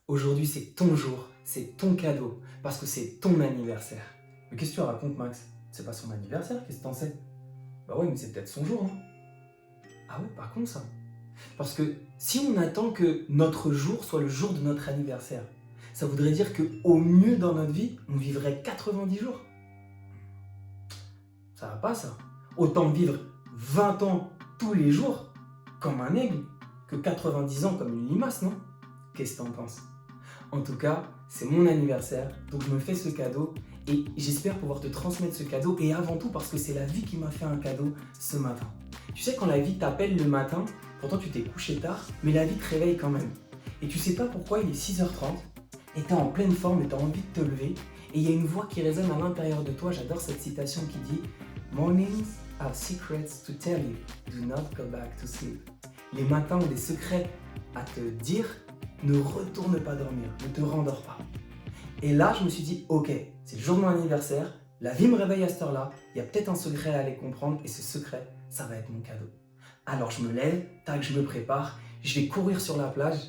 Aujourd'hui, c'est ton jour, c'est ton cadeau, parce que c'est ton anniversaire. Mais qu'est-ce que tu racontes, Max? C'est pas son anniversaire, qu'est-ce que t'en sais? Bah ouais, mais c'est peut-être son jour, hein. Ah ouais, par contre, ça. Parce que si on attend que notre jour soit le jour de notre anniversaire, ça voudrait dire qu'au mieux dans notre vie, on vivrait 90 jours. Ça va pas, ça. Autant vivre 20 ans tous les jours, comme un aigle, que 90 ans comme une limace, non? Qu'est-ce que t'en penses? En tout cas, c'est mon anniversaire, donc je me fais ce cadeau et j'espère pouvoir te transmettre ce cadeau et avant tout parce que c'est la vie qui m'a fait un cadeau ce matin. Tu sais, quand la vie t'appelle le matin, pourtant tu t'es couché tard, mais la vie te réveille quand même. Et tu sais pas pourquoi il est 6h30 et t'es en pleine forme et t'as envie de te lever et il y a une voix qui résonne à l'intérieur de toi. J'adore cette citation qui dit Mornings have secrets to tell you, do not go back to sleep. Les matins ont des secrets à te dire. Ne retourne pas dormir, ne te rendors pas. Et là, je me suis dit, ok, c'est le jour de mon anniversaire, la vie me réveille à cette heure-là, il y a peut-être un secret à aller comprendre, et ce secret, ça va être mon cadeau. Alors je me lève, tac, je me prépare, je vais courir sur la plage,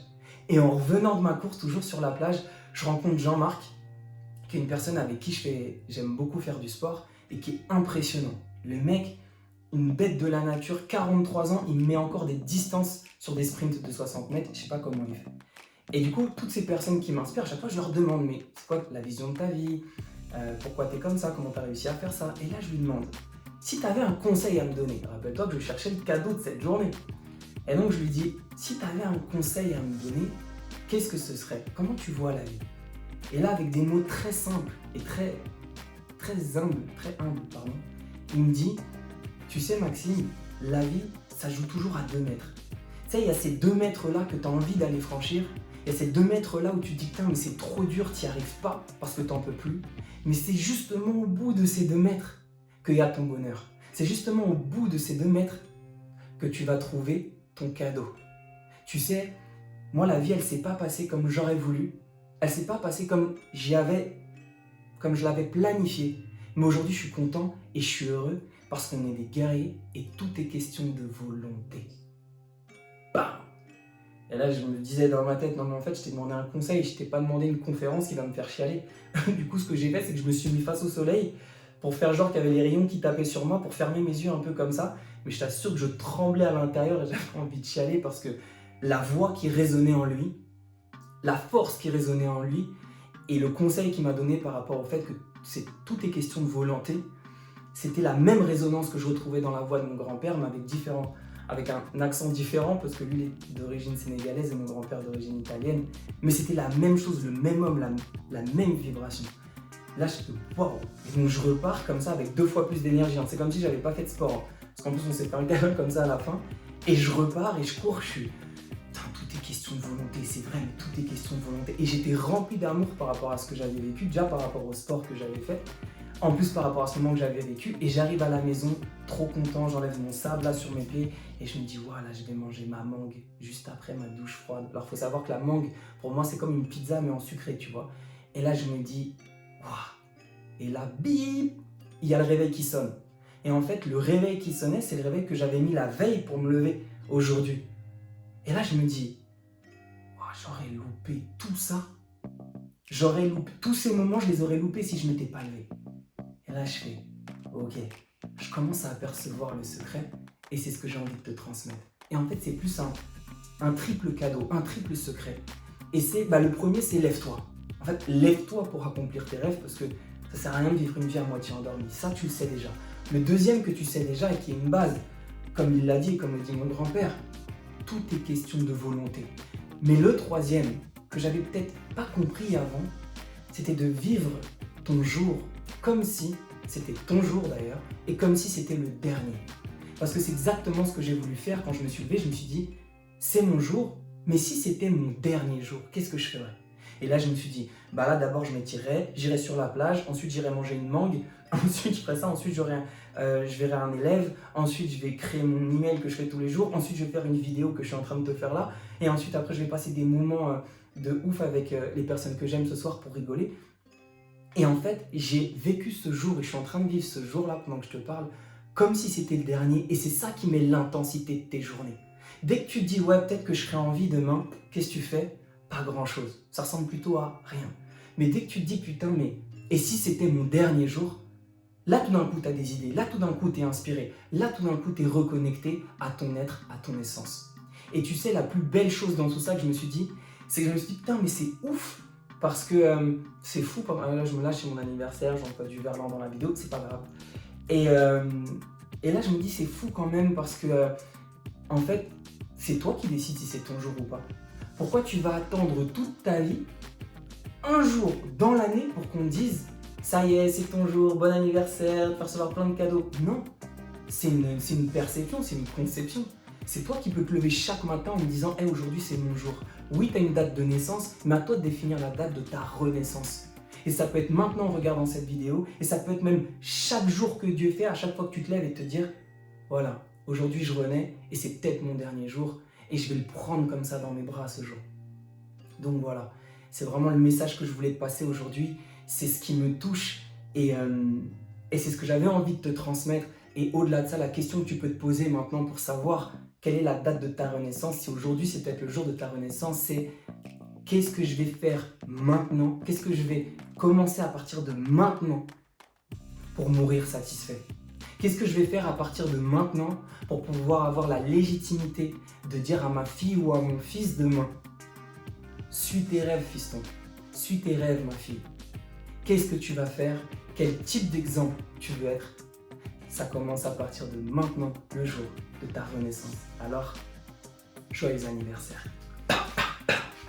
et en revenant de ma course, toujours sur la plage, je rencontre Jean-Marc, qui est une personne avec qui j'aime beaucoup faire du sport, et qui est impressionnant. Le mec, une bête de la nature, 43 ans, il met encore des distances sur des sprints de 60 mètres, je sais pas comment il fait. Et du coup, toutes ces personnes qui m'inspirent, à chaque fois, je leur demande, mais c'est quoi la vision de ta vie? Pourquoi tu es comme ça? Comment tu as réussi à faire ça? Et là, je lui demande, si tu avais un conseil à me donner, rappelle-toi que je cherchais le cadeau de cette journée. Et donc, je lui dis, si tu avais un conseil à me donner, qu'est-ce que ce serait? Comment tu vois la vie? Et là, avec des mots très simples et très humbles, pardon, il me dit, tu sais, Maxime, la vie, ça joue toujours à 2 mètres. Tu sais, il y a ces 2 mètres-là que tu as envie d'aller franchir. Il y a ces 2 mètres-là où tu te dis, putain, mais c'est trop dur, tu n'y arrives pas parce que tu n'en peux plus. Mais c'est justement au bout de ces 2 mètres qu'il y a ton bonheur. C'est justement au bout de ces 2 mètres que tu vas trouver ton cadeau. Tu sais, moi, la vie, elle ne s'est pas passée comme j'aurais voulu. Elle ne s'est pas passée comme je l'avais planifié. Mais aujourd'hui, je suis content et je suis heureux parce qu'on est des guerriers et tout est question de volonté. Bam! Et là, je me disais dans ma tête, non mais en fait, je t'ai demandé un conseil, je t'ai pas demandé une conférence qui va me faire chialer. Du coup, ce que j'ai fait, c'est que je me suis mis face au soleil pour faire genre qu'il y avait les rayons qui tapaient sur moi, pour fermer mes yeux un peu comme ça. Mais je t'assure que je tremblais à l'intérieur et j'avais envie de chialer parce que la voix qui résonnait en lui, la force qui résonnait en lui et le conseil qu'il m'a donné par rapport au fait que tout est question de volonté, c'était la même résonance que je retrouvais dans la voix de mon grand-père, mais avec un accent différent, parce que lui il est d'origine sénégalaise et mon grand-père d'origine italienne. Mais c'était la même chose, le même homme, la même vibration. Là, je fais waouh! Et donc je repars comme ça avec 2 fois plus d'énergie. C'est comme si j'avais pas fait de sport. Parce qu'en plus, on s'est fait un câlin comme ça à la fin. Et je repars et je cours, je suis. Putain, tout est question de volonté, c'est vrai, mais tout est question de volonté. Et j'étais rempli d'amour par rapport à ce que j'avais vécu, déjà par rapport au sport que j'avais fait. En plus par rapport à ce moment que j'avais vécu, et j'arrive à la maison trop content, j'enlève mon sable là sur mes pieds et je me dis voilà, je vais manger ma mangue juste après ma douche froide. Alors il faut savoir que la mangue pour moi c'est comme une pizza mais en sucré, tu vois. Et là je me dis waouh. Et là bip, il y a le réveil qui sonne. Et en fait le réveil qui sonnait, c'est le réveil que j'avais mis la veille pour me lever aujourd'hui. Et là je me dis waouh, j'aurais loupé tout ça. J'aurais loupé tous ces moments, je les aurais loupés si je m'étais pas levé. Et là, je fais, ok, je commence à apercevoir le secret et c'est ce que j'ai envie de te transmettre. Et en fait, c'est plus un triple cadeau, un triple secret. Et le premier, c'est lève-toi. En fait, lève-toi pour accomplir tes rêves parce que ça sert à rien de vivre une vie à moitié endormie. Ça, tu le sais déjà. Le deuxième que tu sais déjà et qui est une base, comme il l'a dit et comme le dit mon grand-père, tout est question de volonté. Mais le troisième, que j'avais peut-être pas compris avant, c'était de vivre ton jour comme si c'était ton jour d'ailleurs, et comme si c'était le dernier. Parce que c'est exactement ce que j'ai voulu faire quand je me suis levé, je me suis dit, c'est mon jour, mais si c'était mon dernier jour, qu'est-ce que je ferais? Et là je me suis dit, bah là d'abord je m'étirerais, j'irais sur la plage, ensuite j'irais manger une mangue, ensuite je ferais ça, ensuite je verrai un élève, ensuite je vais créer mon email que je fais tous les jours, ensuite je vais faire une vidéo que je suis en train de te faire là, et ensuite après je vais passer des moments de ouf avec les personnes que j'aime ce soir pour rigoler. Et en fait, j'ai vécu ce jour et je suis en train de vivre ce jour-là pendant que je te parle comme si c'était le dernier et c'est ça qui met l'intensité de tes journées. Dès que tu te dis ouais, peut-être que je serai en vie demain, qu'est-ce que tu fais? pas grand-chose. Ça ressemble plutôt à rien. Mais dès que tu te dis, putain, mais et si c'était mon dernier jour? Là, tout d'un coup, tu as des idées. Là, tout d'un coup, tu es inspiré. Là, tout d'un coup, tu es reconnecté à ton être, à ton essence. Et tu sais, la plus belle chose dans tout ça que je me suis dit, c'est que je me suis dit, putain, mais c'est ouf. Parce que c'est fou. Là, je me lâche, c'est mon anniversaire, j'emploie du verlan dans la vidéo, c'est pas grave. Et là, je me dis, c'est fou quand même parce que, en fait, c'est toi qui décides si c'est ton jour ou pas. Pourquoi tu vas attendre toute ta vie, un jour dans l'année, pour qu'on te dise, ça y est, c'est ton jour, bon anniversaire, tu vas recevoir plein de cadeaux? Non, c'est une perception, c'est une conception. C'est toi qui peux te lever chaque matin en me disant, hey, aujourd'hui c'est mon jour. Oui, tu as une date de naissance, mais à toi de définir la date de ta renaissance. Et ça peut être maintenant en regardant cette vidéo, et ça peut être même chaque jour que Dieu fait, à chaque fois que tu te lèves et te dire, voilà, aujourd'hui je renais, et c'est peut-être mon dernier jour, et je vais le prendre comme ça dans mes bras ce jour. Donc voilà, c'est vraiment le message que je voulais te passer aujourd'hui, c'est ce qui me touche, et c'est ce que j'avais envie de te transmettre. Et au-delà de ça, la question que tu peux te poser maintenant pour savoir quelle est la date de ta renaissance, si aujourd'hui c'est peut-être le jour de ta renaissance, c'est qu'est-ce que je vais faire maintenant? Qu'est-ce que je vais commencer à partir de maintenant pour mourir satisfait? Qu'est-ce que je vais faire à partir de maintenant pour pouvoir avoir la légitimité de dire à ma fille ou à mon fils demain, suis tes rêves, fiston, suis tes rêves, ma fille. Qu'est-ce que tu vas faire? Quel type d'exemple tu veux être? Ça commence à partir de maintenant, le jour de ta renaissance. Alors, joyeux anniversaire.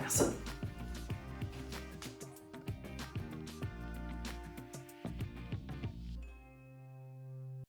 Merci.